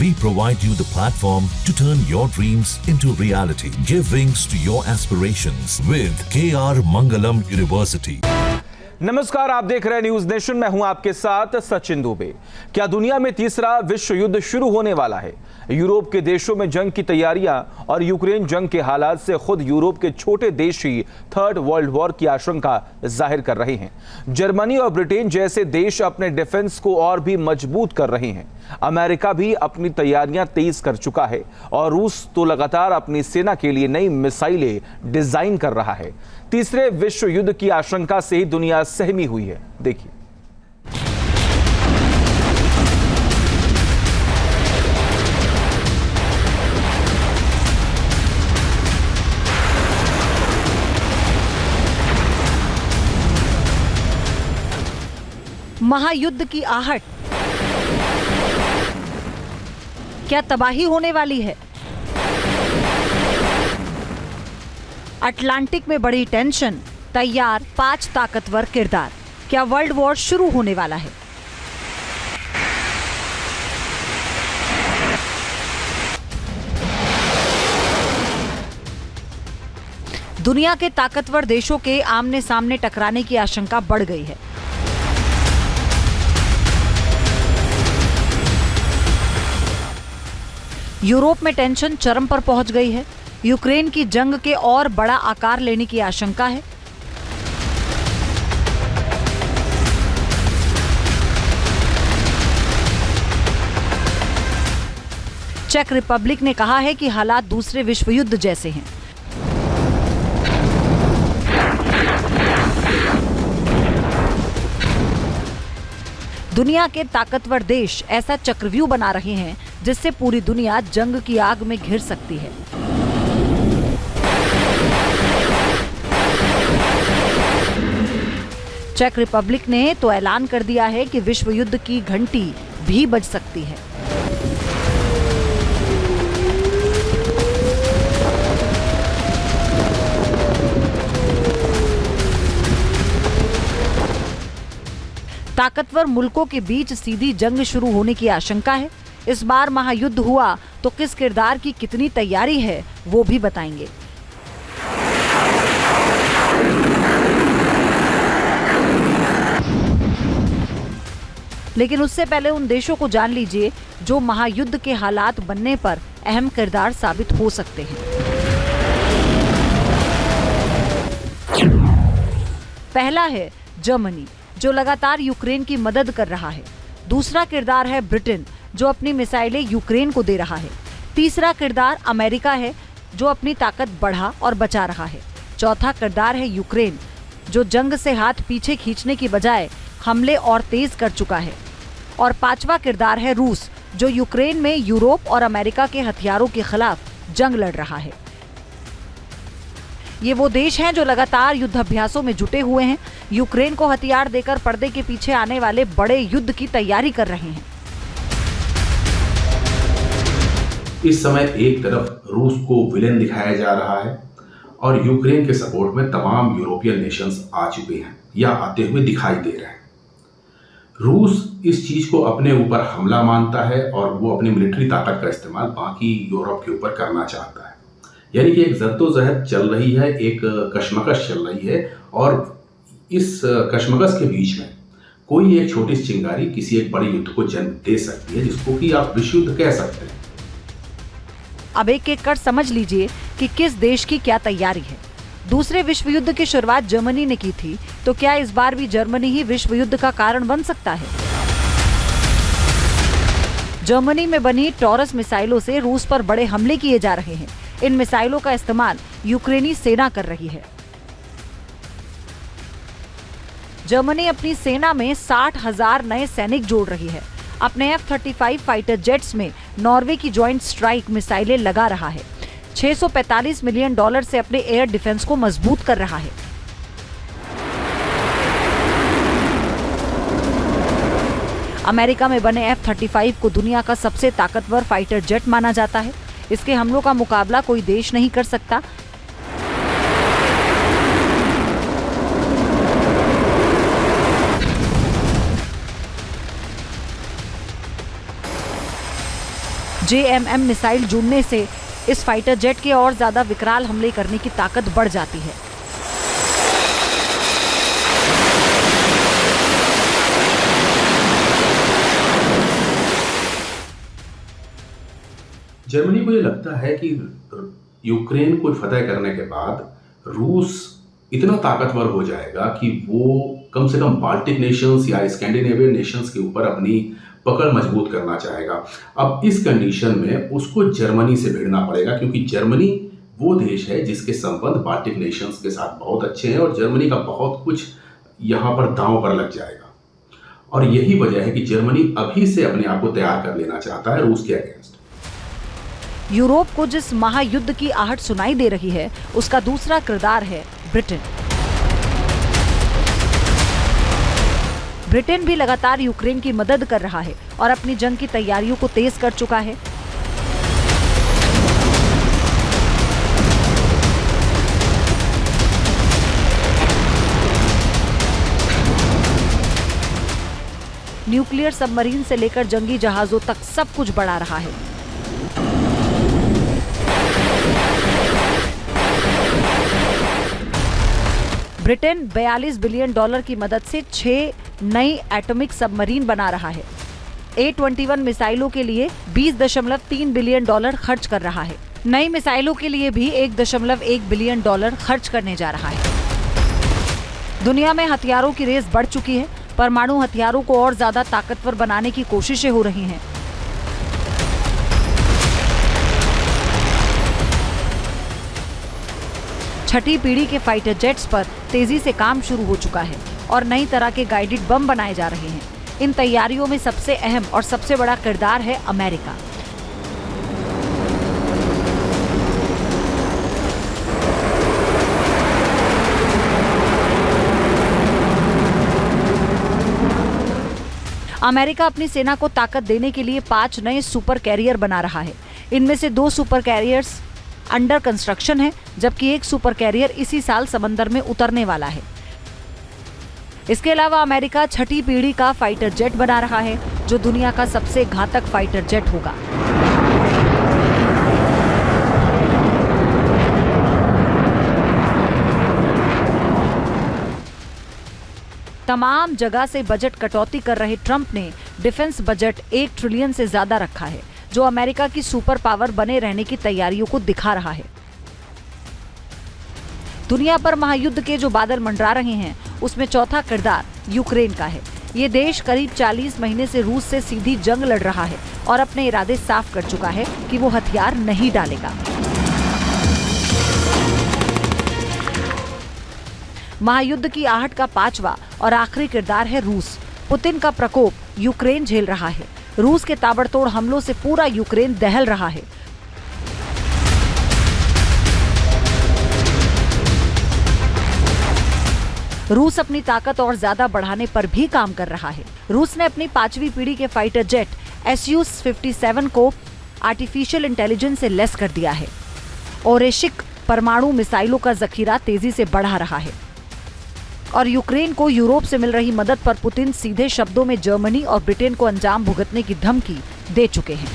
We provide you the platform to turn your dreams into reality. Give wings to your aspirations with KR Mangalam University. नमस्कार, आप देख रहे हैं news nation. मैं हूं आपके साथ सचिन दुबे। क्या दुनिया में तीसरा विश्व युद्ध शुरू होने वाला है? यूरोप के देशों में जंग की तैयारियां और यूक्रेन जंग के हालात से खुद यूरोप के छोटे देश ही थर्ड वर्ल्ड वॉर की आशंका जाहिर कर रहे हैं। जर्मनी और ब्रिटेन जैसे देश अपने डिफेंस को और भी मजबूत कर रहे हैं। अमेरिका भी अपनी तैयारियां तेज कर चुका है और रूस तो लगातार अपनी सेना के लिए नई मिसाइलें डिजाइन कर रहा है। तीसरे विश्व युद्ध की आशंका से ही दुनिया सहमी हुई है। देखिए, महायुद्ध की आहट, क्या तबाही होने वाली है? अटलांटिक में बड़ी टेंशन, तैयार 5 ताकतवर किरदार। क्या वर्ल्ड वॉर शुरू होने वाला है? दुनिया के ताकतवर देशों के आमने सामने टकराने की आशंका बढ़ गई है। यूरोप में टेंशन चरम पर पहुंच गई है। यूक्रेन की जंग के और बड़ा आकार लेने की आशंका है। चेक रिपब्लिक ने कहा है कि हालात दूसरे विश्व युद्ध जैसे हैं। दुनिया के ताकतवर देश ऐसा चक्रव्यूह बना रहे हैं जिससे पूरी दुनिया जंग की आग में घिर सकती है। चेक रिपब्लिक ने तो ऐलान कर दिया है कि विश्व युद्ध की घंटी भी बज सकती है। ताकतवर मुल्कों के बीच सीधी जंग शुरू होने की आशंका है। इस बार महायुद्ध हुआ तो किस किरदार की कितनी तैयारी है वो भी बताएंगे। लेकिन उससे पहले उन देशों को जान लीजिए जो महायुद्ध के हालात बनने पर अहम किरदार साबित हो सकते हैं। पहला है जर्मनी, जो लगातार यूक्रेन की मदद कर रहा है। दूसरा किरदार है ब्रिटेन, जो अपनी मिसाइलें यूक्रेन को दे रहा है। तीसरा किरदार अमेरिका है, जो अपनी ताकत बढ़ा और बचा रहा है। चौथा किरदार है यूक्रेन, जो जंग से हाथ पीछे खींचने की बजाय हमले और तेज कर चुका है। और पांचवा किरदार है रूस, जो यूक्रेन में यूरोप और अमेरिका के हथियारों के खिलाफ जंग लड़ रहा है। ये वो देश हैं जो लगातार युद्धाभ्यासों में जुटे हुए हैं, यूक्रेन को हथियार देकर पर्दे के पीछे आने वाले बड़े युद्ध की तैयारी कर रहे हैं। इस समय एक तरफ रूस को विलेन दिखाया जा रहा है और यूक्रेन के सपोर्ट में तमाम यूरोपियन नेशंस आ चुके हैं या आते हुए दिखाई दे रहे हैं। रूस इस चीज को अपने ऊपर हमला मानता है और वो अपनी मिलिट्री ताकत का इस्तेमाल बाकी यूरोप के ऊपर करना चाहता है। यानी कि एक जद्दोजहद चल रही है, एक कशमकश चल रही है और इस कशमकश के बीच में कोई एक छोटी सी चिंगारी किसी एक बड़े युद्ध को जन्म दे सकती है, जिसको कि आप विश्व युद्ध कह सकते हैं। अब एक एक कर समझ लीजिए कि किस देश की क्या तैयारी है। दूसरे विश्व युद्ध की शुरुआत जर्मनी ने की थी, तो क्या इस बार भी जर्मनी ही विश्व युद्ध का कारण बन सकता है? जर्मनी में बनी टॉरस मिसाइलों से रूस पर बड़े हमले किए जा रहे हैं। इन मिसाइलों का इस्तेमाल यूक्रेनी सेना कर रही है। जर्मनी अपनी सेना में 60,000 नए सैनिक जोड़ रही है। अपने F-35 फाइटर जेट्स में नॉर्वे की जॉइंट स्ट्राइक मिसाइलें लगा रहा है। $645 मिलियन से अपने एयर डिफेंस को मजबूत कर रहा है। अमेरिका में बने F-35 को दुनिया का सबसे ताकतवर फाइटर जेट माना जाता है। इसके हमलों का मुकाबला कोई देश नहीं कर सकता। JMM मिसाइल जुड़ने से इस फाइटर जेट के और ज्यादा विकराल हमले करने की ताकत बढ़ जाती है। जर्मनी को ये लगता है कि यूक्रेन को फतह करने के बाद रूस इतना ताकतवर हो जाएगा कि वो कम से कम बाल्टिक नेशंस या स्कैंडिनेवियन नेशंस के ऊपर अपनी पकड़ मजबूत करना चाहेगा। अब इस कंडीशन में उसको जर्मनी से भिड़ना पड़ेगा, क्योंकि जर्मनी वो देश है जिसके संबंध बाल्टिक नेशंस के साथ बहुत अच्छे हैं और जर्मनी का बहुत कुछ यहाँ पर दांव पर लग जाएगा। और यही वजह है कि जर्मनी अभी से अपने आप को तैयार कर लेना चाहता है रूस के अगेंस्ट। यूरोप को जिस महायुद्ध की आहट सुनाई दे रही है, उसका दूसरा किरदार है ब्रिटेन। ब्रिटेन भी लगातार यूक्रेन की मदद कर रहा है और अपनी जंग की तैयारियों को तेज कर चुका है। न्यूक्लियर सबमरीन से लेकर जंगी जहाजों तक सब कुछ बढ़ा रहा है। ब्रिटेन $42 बिलियन की मदद से 6 नई एटॉमिक सबमरीन बना रहा है। A21 मिसाइलों के लिए $20.3 बिलियन खर्च कर रहा है। नई मिसाइलों के लिए भी $1.1 बिलियन खर्च करने जा रहा है। दुनिया में हथियारों की रेस बढ़ चुकी है। परमाणु हथियारों को और ज्यादा ताकतवर बनाने की कोशिशें हो रही हैं। छठी पीढ़ी के फाइटर जेट्स पर तेजी से काम शुरू हो चुका है और नई तरह के गाइडेड बम बनाए जा रहे हैं। इन तैयारियों में सबसे अहम और सबसे बड़ा किरदार है अमेरिका। अमेरिका अपनी सेना को ताकत देने के लिए 5 नए सुपर कैरियर बना रहा है। इनमें से 2 सुपर कैरियर्स अंडर कंस्ट्रक्शन है, जबकि एक सुपर कैरियर इसी साल समंदर में उतरने वाला है। इसके अलावा अमेरिका छठी पीढ़ी का फाइटर जेट बना रहा है, जो दुनिया का सबसे घातक फाइटर जेट होगा। तमाम जगह से बजट कटौती कर रहे ट्रंप ने डिफेंस बजट 1 ट्रिलियन से ज्यादा रखा है, जो अमेरिका की सुपर पावर बने रहने की तैयारियों को दिखा रहा है। दुनिया पर महायुद्ध के जो बादल मंडरा रहे हैं, उसमें चौथा किरदार यूक्रेन का है। ये देश करीब 40 महीने से रूस से सीधी जंग लड़ रहा है और अपने इरादे साफ कर चुका है कि वो हथियार नहीं डालेगा। महायुद्ध की आहट का 5वां और आखिरी किरदार है रूस। पुतिन का प्रकोप यूक्रेन झेल रहा है। रूस के ताबड़तोड़ हमलों से पूरा यूक्रेन दहल रहा है। रूस अपनी ताकत और ज्यादा बढ़ाने पर भी काम कर रहा है। रूस ने अपनी 5वीं पीढ़ी के फाइटर जेट Su-57 को आर्टिफिशियल इंटेलिजेंस से लेस कर दिया है। ओरेशिक परमाणु मिसाइलों का जखीरा तेजी से बढ़ा रहा है और यूक्रेन को यूरोप से मिल रही मदद पर पुतिन सीधे शब्दों में जर्मनी और ब्रिटेन को अंजाम भुगतने की धमकी दे चुके हैं।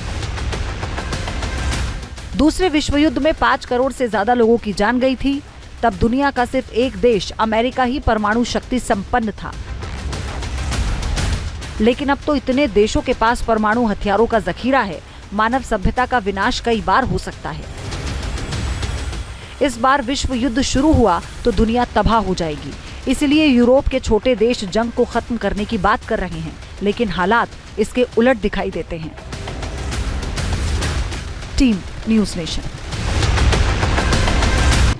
दूसरे विश्व युद्ध में 5 करोड़ से ज्यादा लोगों की जान गई थी। तब दुनिया का सिर्फ एक देश अमेरिका ही परमाणु शक्ति संपन्न था, लेकिन अब तो इतने देशों के पास परमाणु हथियारों का जखीरा है, मानव सभ्यता का विनाश कई बार हो सकता है। इस बार विश्व युद्ध शुरू हुआ तो दुनिया तबाह हो जाएगी। इसलिए यूरोप के छोटे देश जंग को खत्म करने की बात कर रहे हैं, लेकिन हालात इसके उलट दिखाई देते हैं। Team news nation.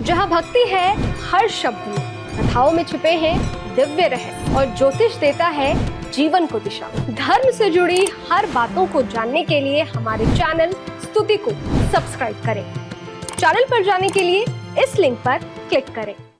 जहाँ भक्ति है हर शब्द में, कथाओं में छुपे हैं दिव्य रहस्य और ज्योतिष देता है जीवन को दिशा। धर्म से जुड़ी हर बातों को जानने के लिए हमारे चैनल स्तुति को सब्सक्राइब करें। चैनल पर जाने के लिए इस लिंक पर क्लिक करें।